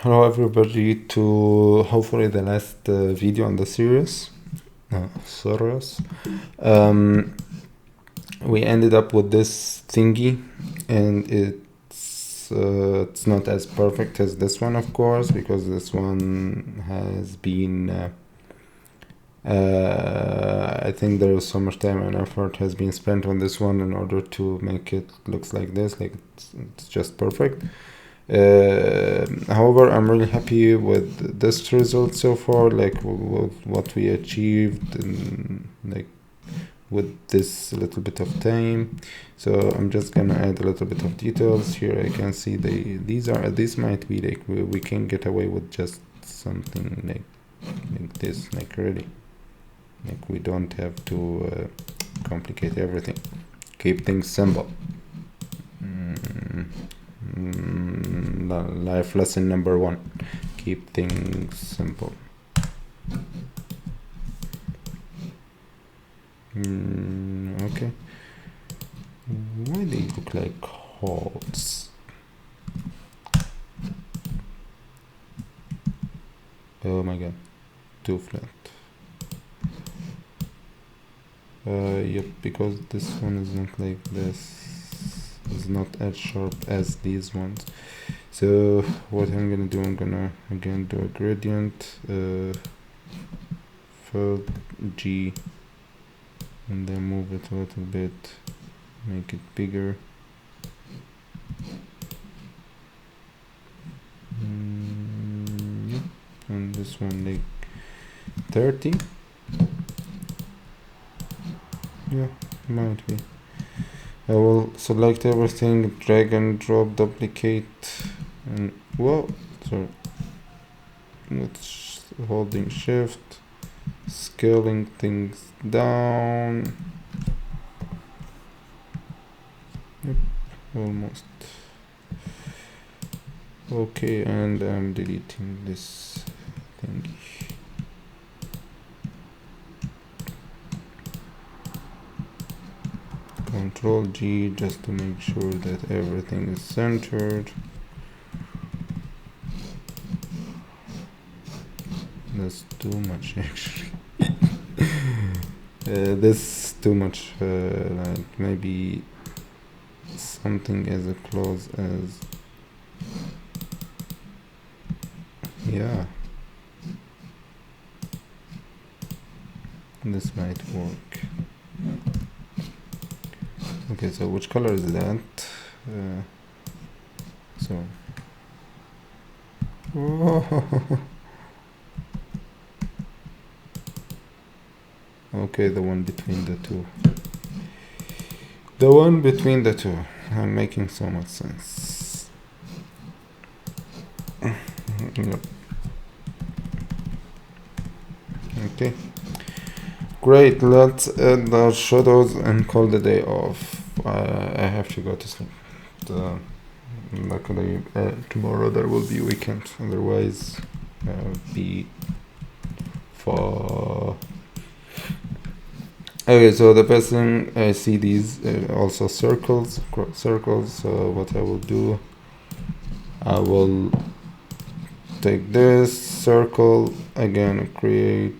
Hello everybody to hopefully the last video on the series. We ended up with this thingy, and it's not as perfect as this one, of course, because this one has been I think there was so much time and effort has been spent on this one in order to make it looks like this, like it's just perfect. However, I'm really happy with this result so far, like with what we achieved, and like with this little bit of time. So I'm just gonna add a little bit of details here. I can see these might be like we can get away with just something like this, like really, like we don't have to complicate everything. Keep things simple. Life lesson number 1: keep things simple. Okay, why they look like holes? Oh my god, too flat. Yep, because this one is not like this, is not as sharp as these ones. So what I'm gonna do, I'm gonna again do a gradient, fill G, and then move it a little bit, make it bigger. Yep. And this one like 30. Yeah, might be. I will select everything, drag and drop, duplicate, and whoa, sorry. It's holding shift, scaling things down. Yep, almost. Okay, and I'm deleting this thing. Control G just to make sure that everything is centered. That's too much actually. This is too much, like maybe something as close as, yeah, this might work. Okay, so which color is that? So okay, the one between the two. The one between the two. I'm making so much sense. Yep. Okay. Great, let's add the shadows and call the day off. I have to go to sleep. Luckily, tomorrow there will be weekend. Otherwise, be for. Okay, so the first thing I see these also circles. So what I will do, I will take this circle again, create.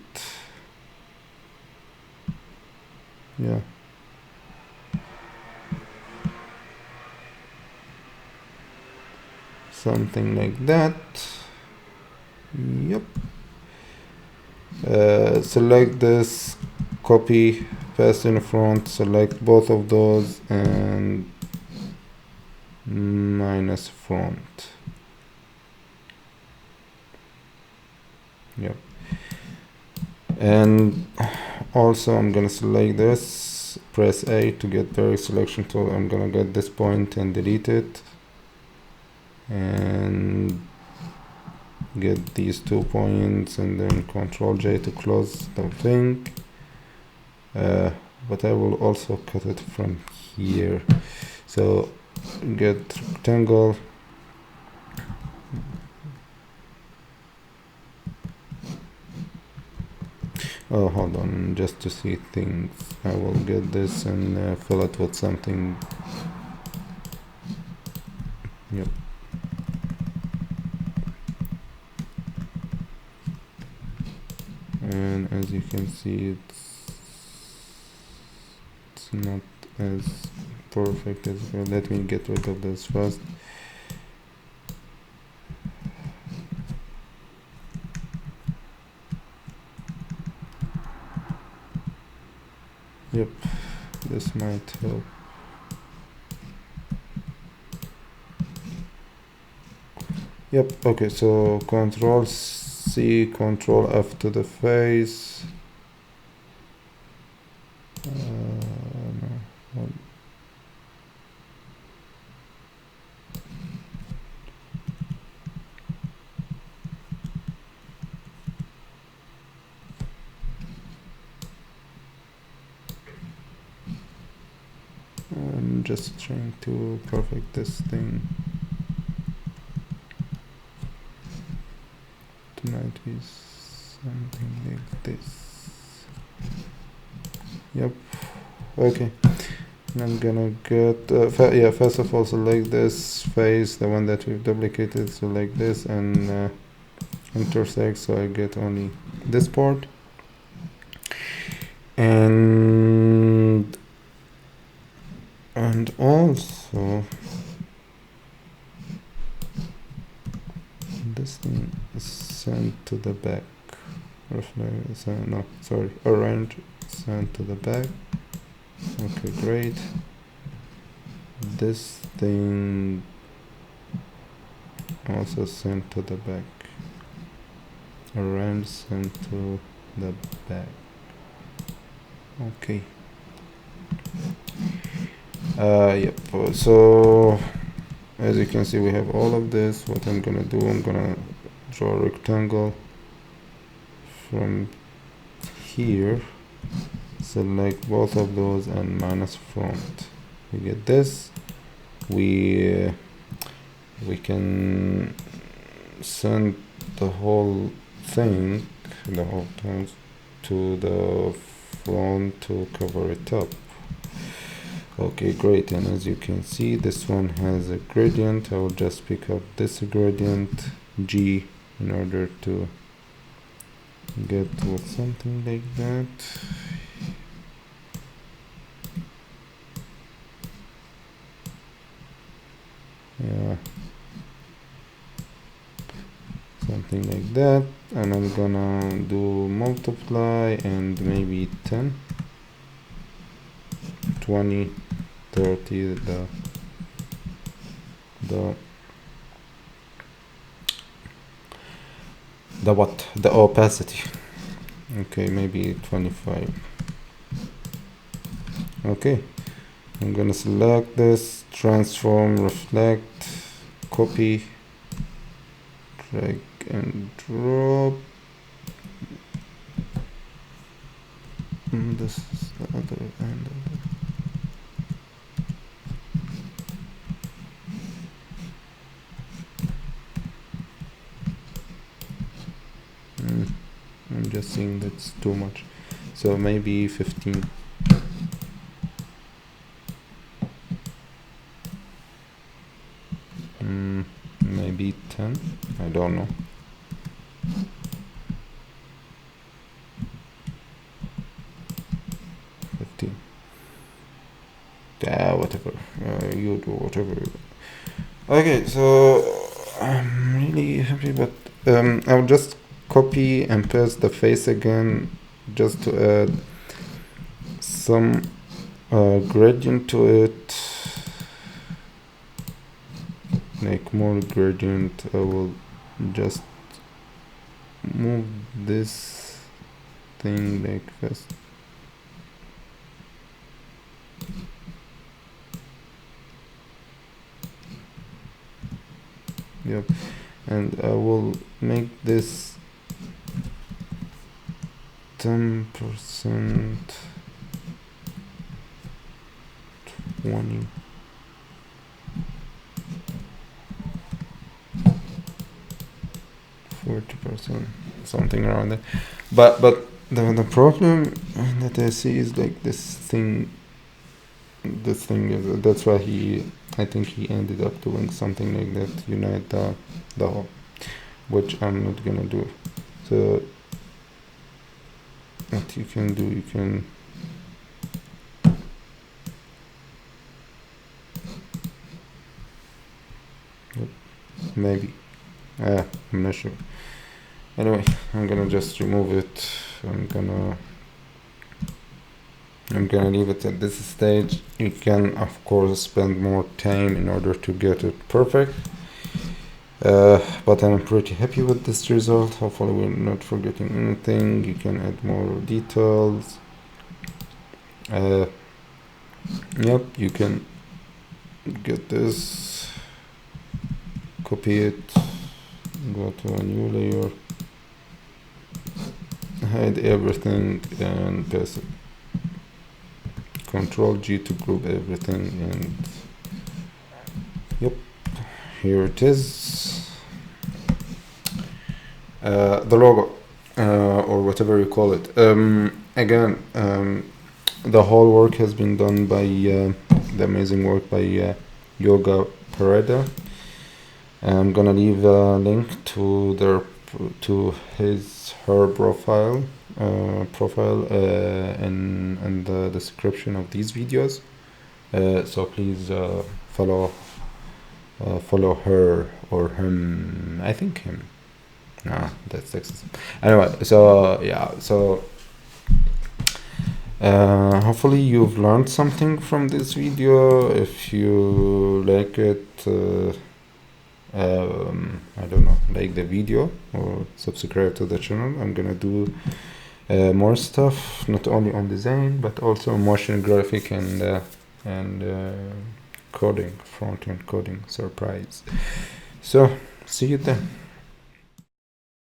Yeah. Something like that. Yep. Select this, copy, paste in front, select both of those, and minus front. Yep. And also I'm gonna select this, press A to get direct selection tool. I'm gonna get this point and delete it, and get these 2 points, and then Control J to close the thing. But I will also cut it from here. So get rectangle, oh hold on, just to see things, I will get this and fill it with something. Yep. and as you can see it's not as perfect as well. Let me get rid of this first. Yep, this might help. Yep, okay, so Control C, Control F to the face. No. I'm just trying to perfect this thing. It might be something like this. Yep, okay. And I'm gonna get first of all select this face, the one that we've duplicated, select this and intersect, so I get only this part. And also this thing is sent to the back. Orange sent to the back. Okay, great. This thing also sent to the back. Orange sent to the back. Okay. Yep, so as you can see we have all of this. What I'm gonna do, I'm gonna draw a rectangle from here, select both of those and minus front. We get this. We can send the whole thing, to the front to cover it up. Okay, great. And as you can see, this one has a gradient. I will just pick up this gradient G in order to get with something like that. Yeah, something like that. And I'm gonna do multiply and maybe 10, 20, 30, the opacity. Okay, maybe 25. Okay, I'm gonna select this, transform, reflect, copy, drag and drop. And this is the other end of it. I'm just seeing that's too much, so maybe 15. Maybe 10, I don't know. 15. Yeah, whatever. You do whatever. Okay, so I'm really happy, but I'll just copy and paste the face again, just to add some gradient to it, like more gradient. I will just move this thing like first. Yep, and I will make this 10%, 20, 40%, something around that. But the problem that I see is like this thing is, that's why I think he ended up doing something like that, unite the whole, which I'm not gonna do. So what you can do, you can maybe I'm not sure. Anyway, I'm gonna just remove it. I'm gonna leave it at this stage. You can of course spend more time in order to get it perfect, but I'm pretty happy with this result. Hopefully we're not forgetting anything. You can add more details. Yep, you can get this, copy it, go to a new layer, hide everything and paste it. Control G to group everything, and yep, here it is. The logo, or whatever you call it. Again, the whole work has been done by the amazing work by Yoga Pareda. I'm gonna leave a link to her profile in the description of these videos. So please follow her or him. I think him. Nah, that's sexism. Anyway, so yeah, so hopefully you've learned something from this video. If you like it, I don't know, like the video or subscribe to the channel. I'm gonna do more stuff, not only on design but also motion graphic and coding, front-end coding. Surprise. So see you then.